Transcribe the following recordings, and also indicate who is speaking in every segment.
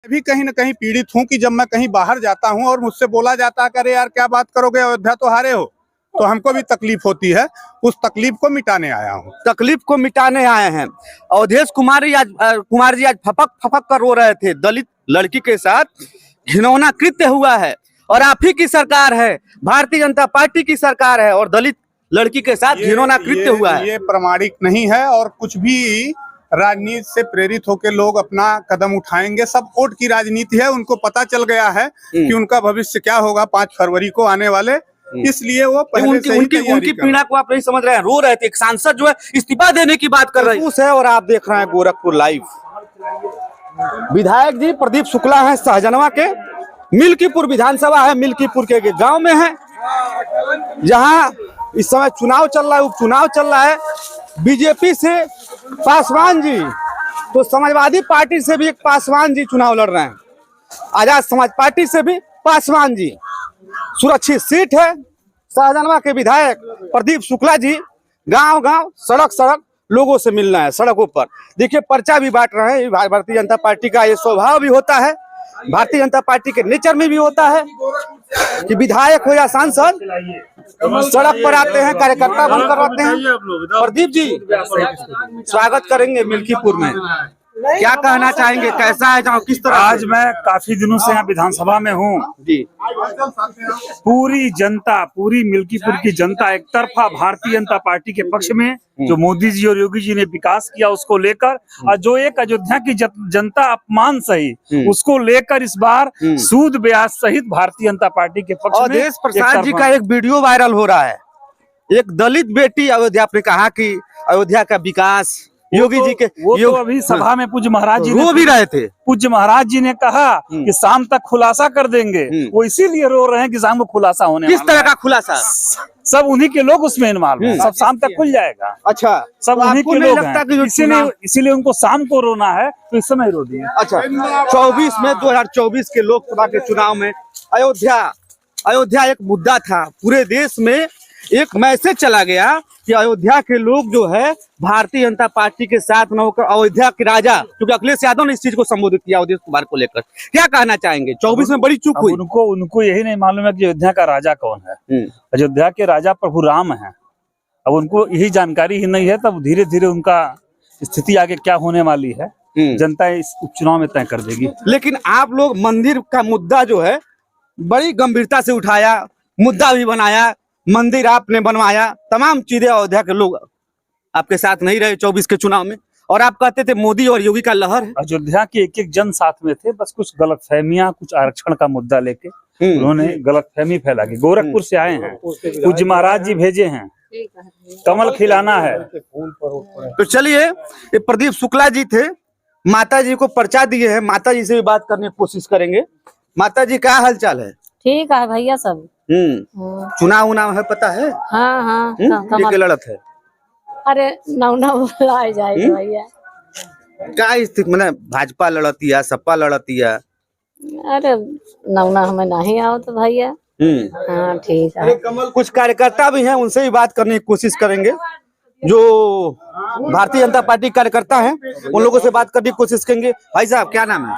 Speaker 1: भी कहीं न कहीं पीड़ित हूँ कि जब मैं कहीं बाहर जाता हूँ और मुझसे बोला जाता है, अरे यार क्या बात करोगे, अयोध्या तो हारे हो, तो हमको भी तकलीफ होती है। उस तकलीफ को मिटाने आया हूँ।
Speaker 2: तकलीफ को मिटाने आए हैं। अवधेश कुमार जी आज फपक फपक कर रो रहे थे। दलित लड़की के साथ घिनौना कृत्य हुआ है और आप ही की सरकार है, भारतीय जनता पार्टी की सरकार है और दलित लड़की के साथ घिनौना कृत्य हुआ है।
Speaker 1: ये प्रमाणिक नहीं है और कुछ भी राजनीति से प्रेरित होकर लोग अपना कदम उठाएंगे। सब वोट की राजनीति है, उनको पता चल गया है कि उनका भविष्य क्या होगा 5 फरवरी को आने वाले, इसलिए वो पहले से ही
Speaker 2: उनकी पीड़ा को आप नहीं समझ रहे हैं। रो रहे थे। एक सांसद जो है इस्तीफा देने की बात कर रहे हैं और आप देख रहे हैं गोरखपुर लाइव। विधायक जी प्रदीप शुक्ला है सहजनवा के। मिल्कीपुर विधानसभा है, मिल्कीपुर के गांव में है, जहां इस समय चुनाव चल रहा है, उपचुनाव चल रहा है। बीजेपी से पासवान जी, तो समाजवादी पार्टी से भी एक पासवान जी चुनाव लड़ रहे हैं। आजाद समाज पार्टी से भी पासवान जी। सुरक्षित सीट है। शाहजहां के विधायक प्रदीप शुक्ला जी गांव गांव सड़क सड़क लोगों से मिलना है, सड़कों पर देखिए पर्चा भी बांट रहे हैं। भारतीय जनता पार्टी का ये स्वभाव भी होता है, भारतीय जनता पार्टी के नेचर में भी होता है कि विधायक हो या सांसद सड़क पर आते हैं, कार्यकर्ता बनकर आते हैं। प्रदीप जी स्वागत करेंगे मिल्कीपुर में, क्या कहना चाहेंगे, कैसा है जहाँ किस तरह?
Speaker 3: आज मैं काफी दिनों से यहाँ विधानसभा में हूँ जी। पूरी जनता, पूरी मिल्कीपुर की जनता एक तरफा भारतीय जनता पार्टी के पक्ष में, जो मोदी जी और योगी जी ने विकास किया उसको लेकर, और जो एक अयोध्या की जनता अपमान सही उसको लेकर इस बार सूद ब्याज सहित भारतीय जनता पार्टी के पक्ष में।
Speaker 2: अवधेश प्रसाद जी का एक वीडियो वायरल हो रहा है। एक दलित बेटी अयोध्या, आपने कहा कि अयोध्या का विकास योगी जी के,
Speaker 3: वो तो अभी सभा में पूज्य महाराज जी
Speaker 2: रो भी रहे थे।
Speaker 3: पूज्य महाराज जी ने कहा कि शाम तक खुलासा कर देंगे, वो इसीलिए रो रहे हैं कि शाम को खुलासा होने
Speaker 2: किस तरह का खुलासा?
Speaker 3: सब उन्हीं के लोग उसमें इन्वॉल्व हैं, सब शाम तक खुल जाएगा।
Speaker 2: अच्छा,
Speaker 3: सब उन्हीं के लोग हैं, इसीलिए उनको शाम को रोना है, तो इस समय रो दिए।
Speaker 2: अच्छा, 2024 के लोकसभा के चुनाव में अयोध्या एक मुद्दा था। पूरे देश में एक मैसेज चला गया कि अयोध्या के लोग जो है भारतीय जनता पार्टी के साथ न होकर अयोध्या के राजा, क्योंकि अखिलेश यादव ने इस चीज को संबोधित किया अवधेश कुमार को लेकर, क्या कहना चाहेंगे? 24 में बड़ी चूक हुई।
Speaker 3: उनको यही नहीं मालूम है कि अयोध्या का राजा कौन है। अयोध्या के राजा प्रभु राम है। अब उनको यही जानकारी ही नहीं है, तब धीरे धीरे उनका स्थिति आगे क्या होने वाली है जनता इस उपचुनाव में तय कर देगी।
Speaker 2: लेकिन आप लोग मंदिर का मुद्दा जो है बड़ी गंभीरता से उठाया, मुद्दा भी बनाया, मंदिर आपने बनवाया, तमाम चीजें। अयोध्या के लोग आपके साथ नहीं रहे 24 के चुनाव में, और आप कहते थे मोदी और योगी का लहर है।
Speaker 3: अयोध्या के एक एक जन साथ में थे, बस कुछ गलतफहमियां, कुछ आरक्षण का मुद्दा लेके उन्होंने गलतफहमी फैला के। गोरखपुर से आए हैं, पूज्य महाराज जी भेजे हैं, कमल खिलाना है।
Speaker 2: तो चलिए, ये प्रदीप शुक्ला जी थे, माता जी को पर्चा दिए हैं, माता जी से भी बात करने की कोशिश करेंगे। माता जी क्या हाल चाल है?
Speaker 4: ठीक है भैया सब।
Speaker 2: चुनाव उनाव है पता है?
Speaker 4: हाँ हाँ।
Speaker 2: के लड़त है?
Speaker 4: अरे आ जाएगा भैया।
Speaker 2: क्या स्थिति, मतलब भाजपा लड़तिया, सपा लड़तिया?
Speaker 4: अरे नौना हमें नहीं आओ तो भैया। हाँ ठीक है।
Speaker 2: कुछ कार्यकर्ता भी हैं, उनसे भी बात करने की कोशिश करेंगे, जो भारतीय जनता पार्टी कार्यकर्ता हैं, उन लोगों से बात करने की कोशिश करेंगे। भाई साहब क्या नाम है?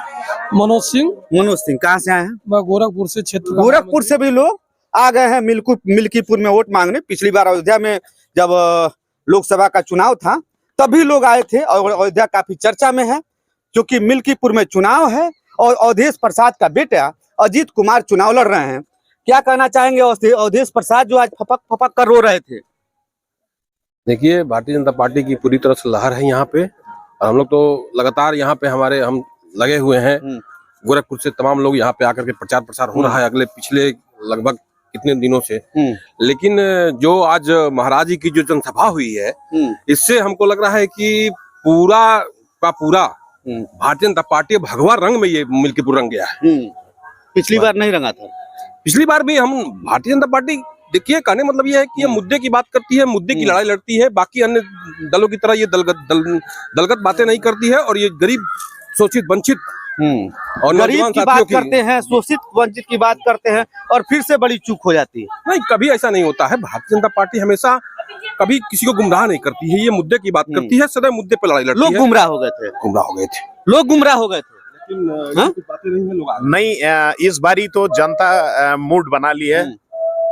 Speaker 5: मनोज सिंह।
Speaker 2: मनोज सिंह कहाँ से आए हैं?
Speaker 5: मैं गोरखपुर से क्षेत्र।
Speaker 2: गोरखपुर से भी लोग आ गए हैं मिल्कीपुर में वोट मांगने। पिछली बार अयोध्या में जब लोकसभा का चुनाव था तभी लोग आए थे, और अयोध्या काफी चर्चा में है क्योंकि मिल्कीपुर में चुनाव है और अवधेश प्रसाद का बेटा अजीत कुमार चुनाव लड़ रहे हैं। क्या कहना चाहेंगे अवधेश प्रसाद जो आज फपक फपक कर रो रहे थे?
Speaker 6: देखिए, भारतीय जनता पार्टी की पूरी तरह से लहर है यहाँ पे, और हम लोग तो लगातार यहाँ पे हम लगे हुए हैं। गोरखपुर से तमाम लोग यहाँ पे आकर के प्रचार प्रसार हो रहा है अगले पिछले लगभग कितने दिनों से। लेकिन जो आज महाराज जी की जो जनसभा हुई है, इससे हमको लग रहा है कि पूरा का पूरा भारतीय जनता पार्टी भगवा रंग में ये मिल्कीपुर रंग गया है।
Speaker 2: पिछली बार नहीं रंगा था।
Speaker 6: पिछली बार भी हम भारतीय जनता पार्टी, देखिए कहने मतलब ये है कि ये मुद्दे की बात करती है, मुद्दे की लड़ाई लड़ती है, बाकी अन्य दलों की तरह ये दलगत बातें नहीं करती है, और ये गरीब शोषित वंचित
Speaker 2: और गरीब की बात करते हैं, शोषित वंचित की बात करते हैं, और फिर से बड़ी चूक हो जाती है।
Speaker 6: नहीं, कभी ऐसा नहीं होता है। भारतीय जनता पार्टी हमेशा कभी किसी को गुमराह नहीं करती है, ये मुद्दे की बात करती है, सदैव मुद्दे पर लड़ाई लड़ती है।
Speaker 2: लोग गुमराह हो गए थे,
Speaker 6: गुमराह हो गए थे,
Speaker 2: लोग गुमराह हो गए थे। हाँ?
Speaker 7: नहीं, इस बारी तो जनता मूड बना ली है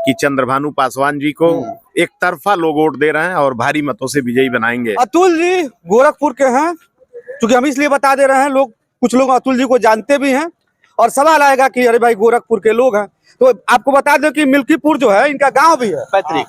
Speaker 7: कि चंद्रभानु पासवान जी को एक तरफा लोग वोट दे रहे हैं और भारी मतों से विजयी बनाएंगे।
Speaker 2: अतुल जी गोरखपुर के हैं, क्योंकि हम इसलिए बता दे रहे हैं, लोग कुछ लोग अतुल जी को जानते भी हैं और सवाल आएगा कि अरे भाई गोरखपुर के लोग हैं, तो आपको बता दें कि मिल्कीपुर जो है इनका गांव भी है पैतृक।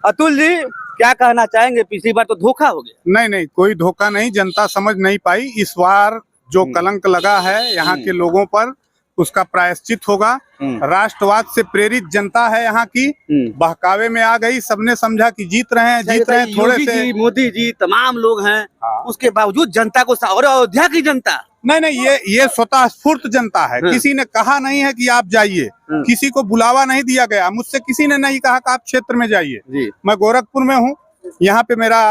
Speaker 2: अतुल जी क्या कहना चाहेंगे? पिछली बार तो धोखा हो गया।
Speaker 1: नहीं, कोई धोखा नहीं, जनता समझ नहीं पाई। इस बार जो कलंक लगा है यहाँ के लोगों पर, उसका प्रायश्चित होगा। राष्ट्रवाद से प्रेरित जनता है यहाँ की, बहकावे में आ गई। सबने समझा कि जीत रहे हैं थोड़े से।
Speaker 2: मोदी जी तमाम लोग हैं, उसके बावजूद जनता को और अयोध्या की जनता
Speaker 1: नहीं, ये स्वतः स्फूर्त जनता है। किसी ने कहा नहीं है कि आप जाइए, किसी को बुलावा नहीं दिया गया, मुझसे किसी ने नहीं कहा कि आप क्षेत्र में जाइए। मैं गोरखपुर में हूँ, यहाँ पे मेरा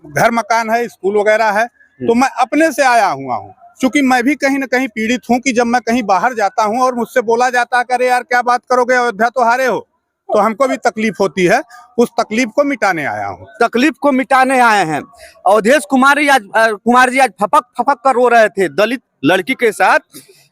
Speaker 1: घर मकान है, स्कूल वगैरह है, तो मैं अपने से आया हुआ हूँ। क्योंकि मैं भी कहीं न कहीं पीड़ित हूँ कि जब मैं कहीं बाहर जाता हूँ और मुझसे बोला जाता है कि अरे यार क्या बात करोगे, अयोध्या तो हारे हो, तो हमको भी तकलीफ होती है। उस तकलीफ को मिटाने आया हूँ।
Speaker 2: तकलीफ को मिटाने आए हैं। अवधेश कुमार जी आज फपक कर रो रहे थे। दलित लड़की के साथ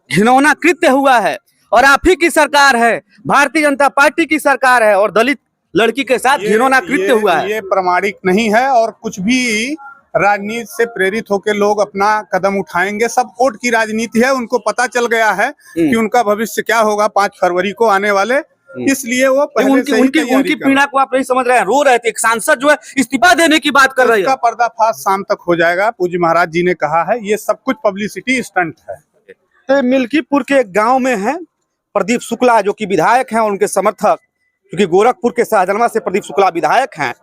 Speaker 2: घिनौना कृत्य हुआ है और आप ही की सरकार है, भारतीय जनता पार्टी की सरकार है, और दलित लड़की के साथ घिनौना कृत्य हुआ है।
Speaker 1: ये प्रमाणिक नहीं है और कुछ भी राजनीति से प्रेरित होकर लोग अपना कदम उठाएंगे। सब वोट की राजनीति है, उनको पता चल गया है कि उनका भविष्य क्या होगा 5 फरवरी को आने वाले, इसलिए वो पहले से ही
Speaker 2: उनकी पीड़ा को आप नहीं समझ रहे हैं। रो रहे थे, एक सांसद जो है इस्तीफा देने की बात कर रहे हैं।
Speaker 1: इसका पर्दाफाश शाम तक हो जाएगा, पूज्य महाराज जी ने कहा है। ये सब कुछ पब्लिसिटी स्टंट है।
Speaker 2: तो मिल्कीपुर के एक गांव में है प्रदीप शुक्ला, जो कि विधायक हैं, और उनके समर्थक, क्योंकि गोरखपुर के शाहजनवा से प्रदीप शुक्ला विधायक हैं,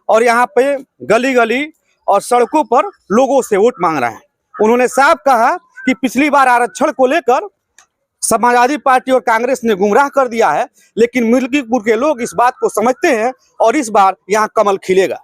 Speaker 2: और यहाँ पे गली गली और सड़कों पर लोगों से वोट मांग रहे हैं। उन्होंने साफ कहा कि पिछली बार आरक्षण को लेकर समाजवादी पार्टी और कांग्रेस ने गुमराह कर दिया है, लेकिन मिल्कीपुर के लोग इस बात को समझते हैं और इस बार यहाँ कमल खिलेगा।